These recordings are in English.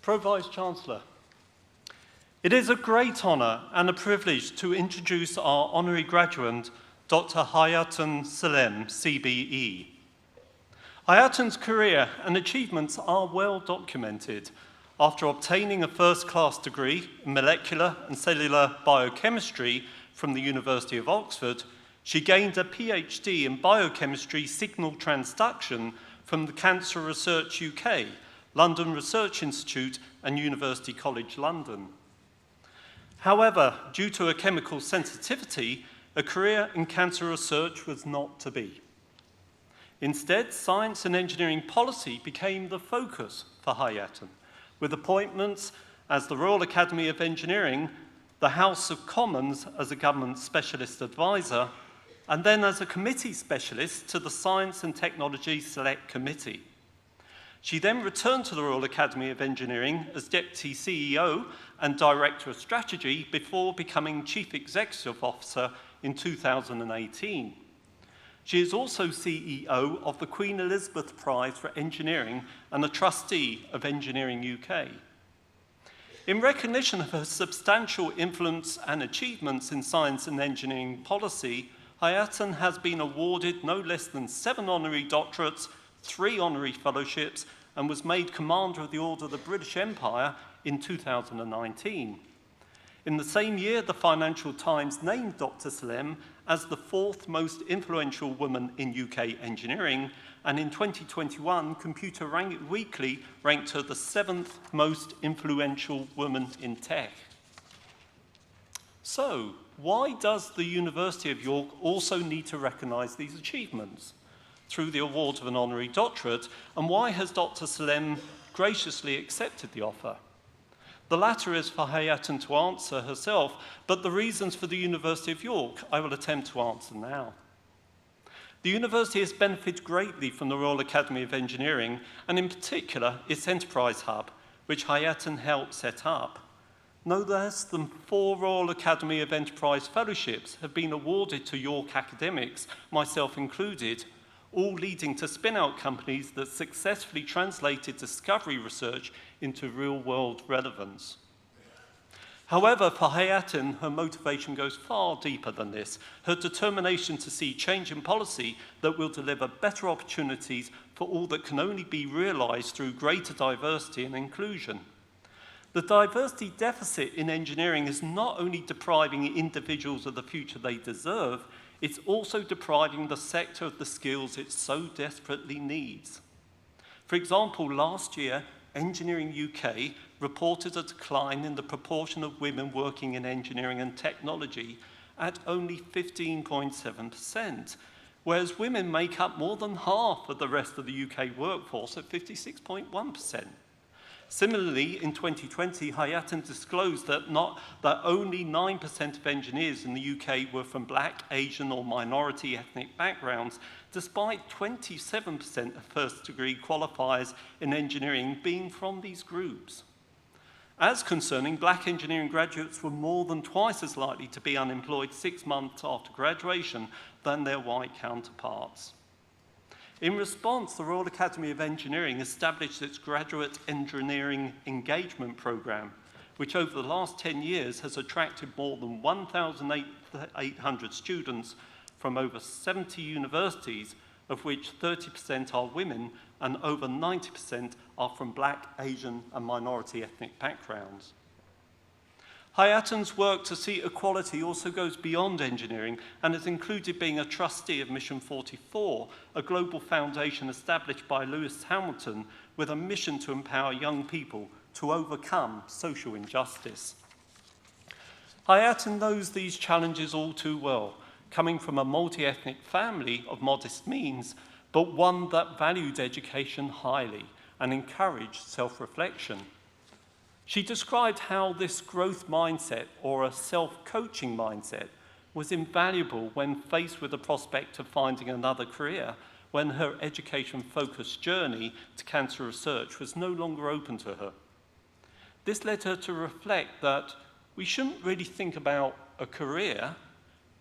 Pro-Vice-Chancellor, it is a great honour and a privilege to introduce our Honorary Graduand, Dr Hayaatun Sillem CBE. Hayaatun's career and achievements are well documented. After obtaining a first-class degree in molecular and cellular biochemistry from the University of Oxford, she gained a PhD in biochemistry signal transduction from the Cancer Research UK, London Research Institute and University College London. However, due to a chemical sensitivity, a career in cancer research was not to be. Instead, science and engineering policy became the focus for Hayaatun, with appointments as the Royal Academy of Engineering, the House of Commons as a government specialist advisor, and then as a committee specialist to the Science and Technology Select Committee. She then returned to the Royal Academy of Engineering as Deputy CEO and Director of Strategy before becoming Chief Executive Officer in 2018. She is also CEO of the Queen Elizabeth Prize for Engineering and a trustee of Engineering UK. In recognition of her substantial influence and achievements in science and engineering policy, Hayaatun has been awarded no less than 7 honorary doctorates, 3 honorary fellowships, and was made Commander of the Order of the British Empire in 2019. In the same year, the Financial Times named Dr Sillem as the 4th most influential woman in UK engineering, and in 2021, Computer Weekly ranked her the 7th most influential woman in tech. So, why does the University of York also need to recognise these achievements through the award of an honorary doctorate, and why has Dr Sillem graciously accepted the offer? The latter is for Hayaatun to answer herself, but the reasons for the University of York I will attempt to answer now. The university has benefited greatly from the Royal Academy of Engineering, and in particular its Enterprise Hub, which Hayaatun helped set up. No less than 4 Royal Academy of Enterprise Fellowships have been awarded to York academics, myself included, all leading to spin-out companies that successfully translated discovery research into real-world relevance. However, for Hayaatun, her motivation goes far deeper than this, her determination to see change in policy that will deliver better opportunities for all that can only be realised through greater diversity and inclusion. The diversity deficit in engineering is not only depriving individuals of the future they deserve, it's also depriving the sector of the skills it so desperately needs. For example, last year, Engineering UK reported a decline in the proportion of women working in engineering and technology at only 15.7%, whereas women make up more than half of the rest of the UK workforce at 56.1%. Similarly, in 2020, Hayaatun disclosed that only 9% of engineers in the UK were from Black, Asian or minority ethnic backgrounds, despite 27% of first-degree qualifiers in engineering being from these groups. As concerning, Black engineering graduates were more than twice as likely to be unemployed 6 months after graduation than their white counterparts. In response, the Royal Academy of Engineering established its Graduate Engineering Engagement Programme, which over the last 10 years has attracted more than 1,800 students from over 70 universities, of which 30% are women and over 90% are from Black, Asian and minority ethnic backgrounds. Hayaatun's work to see equality also goes beyond engineering and has included being a trustee of Mission 44, a global foundation established by Lewis Hamilton with a mission to empower young people to overcome social injustice. Hayaatun knows these challenges all too well, coming from a multi-ethnic family of modest means, but one that valued education highly and encouraged self-reflection. She described how this growth mindset, or a self-coaching mindset, was invaluable when faced with the prospect of finding another career when her education-focused journey to cancer research was no longer open to her. This led her to reflect that we shouldn't really think about a career,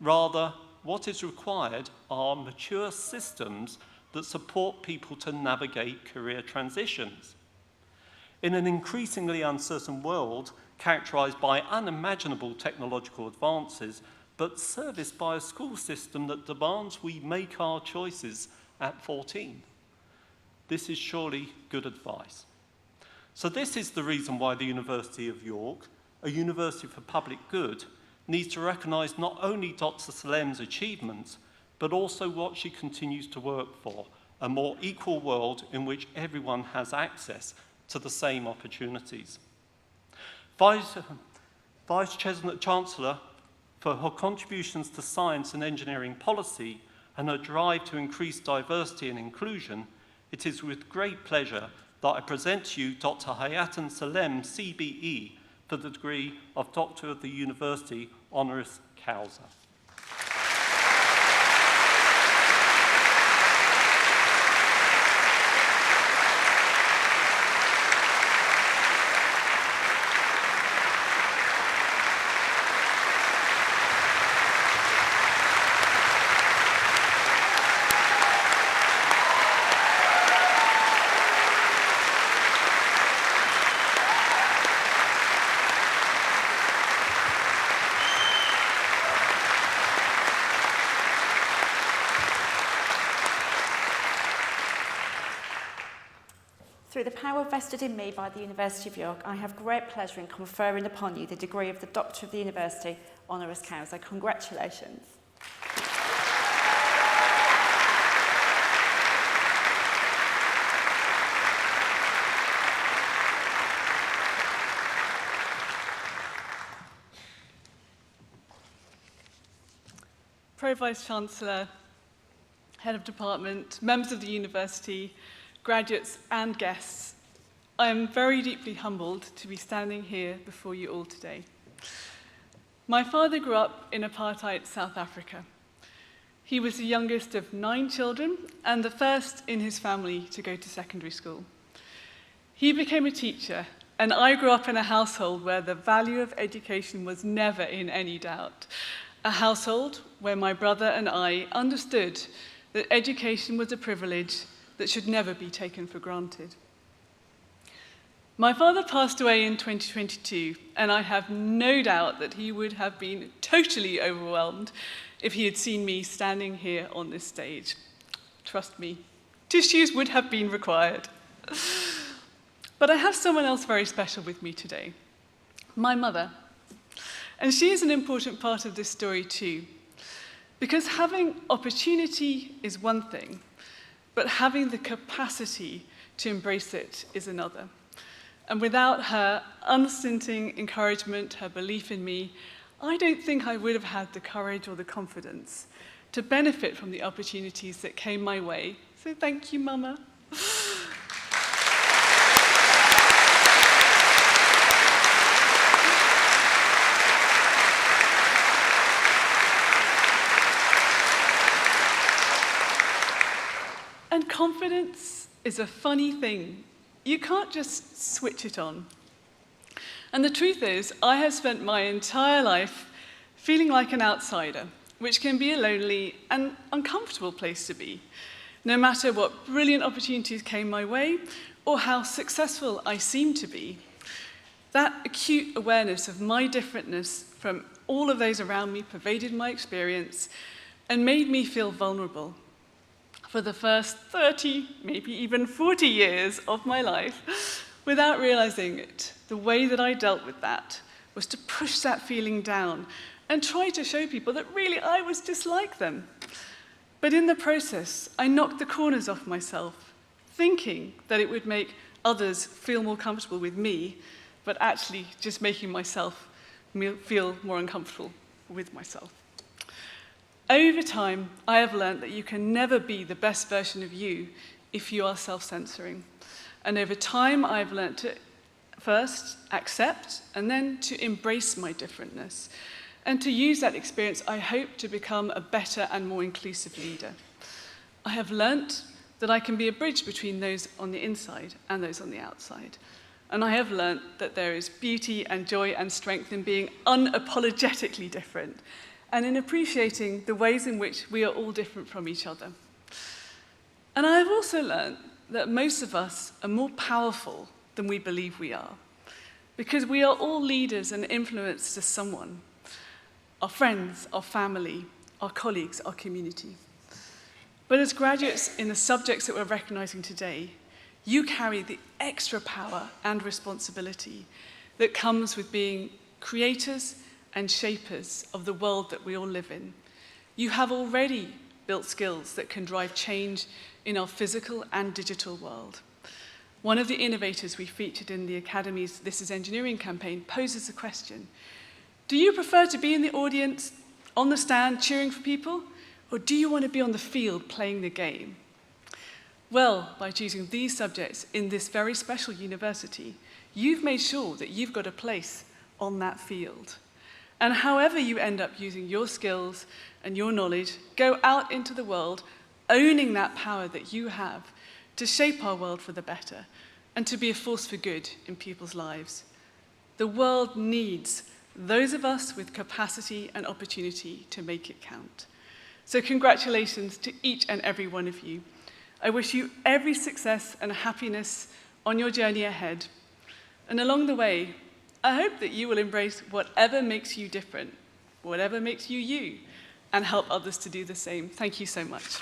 rather what is required are mature systems that support people to navigate career transitions. In an increasingly uncertain world, characterised by unimaginable technological advances, but serviced by a school system that demands we make our choices at 14. This is surely good advice. So this is the reason why the University of York, a university for public good, needs to recognise not only Dr. Sillem's achievements, but also what she continues to work for, a more equal world in which everyone has access to the same opportunities. Vice-Chancellor, for her contributions to science and engineering policy and her drive to increase diversity and inclusion, it is with great pleasure that I present to you Dr. Hayaatun Sillem CBE for the degree of Doctor of the University, honoris causa. Through the power vested in me by the University of York, I have great pleasure in conferring upon you the degree of the Doctor of the University, honoris causa. Congratulations. Pro-Vice-Chancellor, Head of Department, members of the University, graduates and guests, I am very deeply humbled to be standing here before you all today. My father grew up in apartheid South Africa. He was the youngest of 9 children and the first in his family to go to secondary school. He became a teacher, and I grew up in a household where the value of education was never in any doubt. A household where my brother and I understood that education was a privilege that should never be taken for granted. My father passed away in 2022, and I have no doubt that he would have been totally overwhelmed if he had seen me standing here on this stage. Trust me, tissues would have been required. But I have someone else very special with me today, my mother. And she is an important part of this story too, because having opportunity is one thing, but having the capacity to embrace it is another. And without her unstinting encouragement, her belief in me, I don't think I would have had the courage or the confidence to benefit from the opportunities that came my way. So thank you, Mama. And confidence is a funny thing. You can't just switch it on. And the truth is, I have spent my entire life feeling like an outsider, which can be a lonely and uncomfortable place to be, no matter what brilliant opportunities came my way or how successful I seemed to be. That acute awareness of my differentness from all of those around me pervaded my experience and made me feel vulnerable. For the first 30, maybe even 40 years of my life, without realizing it, the way that I dealt with that was to push that feeling down and try to show people that really I was just like them. But in the process, I knocked the corners off myself, thinking that it would make others feel more comfortable with me, but actually just making myself feel more uncomfortable with myself. Over time, I have learned that you can never be the best version of you if you are self-censoring. And over time, I've learned to first accept and then to embrace my differentness. And to use that experience, I hope to become a better and more inclusive leader. I have learned that I can be a bridge between those on the inside and those on the outside. And I have learned that there is beauty and joy and strength in being unapologetically different, and in appreciating the ways in which we are all different from each other. And I have also learned that most of us are more powerful than we believe we are. Because we are all leaders and influenced to someone. Our friends, our family, our colleagues, our community. But as graduates in the subjects that we're recognizing today, you carry the extra power and responsibility that comes with being creators and shapers of the world that we all live in. You have already built skills that can drive change in our physical and digital world. One of the innovators we featured in the Academy's This is Engineering campaign poses the question, do you prefer to be in the audience, on the stand, cheering for people, or do you want to be on the field playing the game? Well, by choosing these subjects in this very special university, you've made sure that you've got a place on that field. And however you end up using your skills and your knowledge, go out into the world owning that power that you have to shape our world for the better and to be a force for good in people's lives. The world needs those of us with capacity and opportunity to make it count. So congratulations to each and every one of you. I wish you every success and happiness on your journey ahead. And along the way, I hope that you will embrace whatever makes you different, whatever makes you you, and help others to do the same. Thank you so much.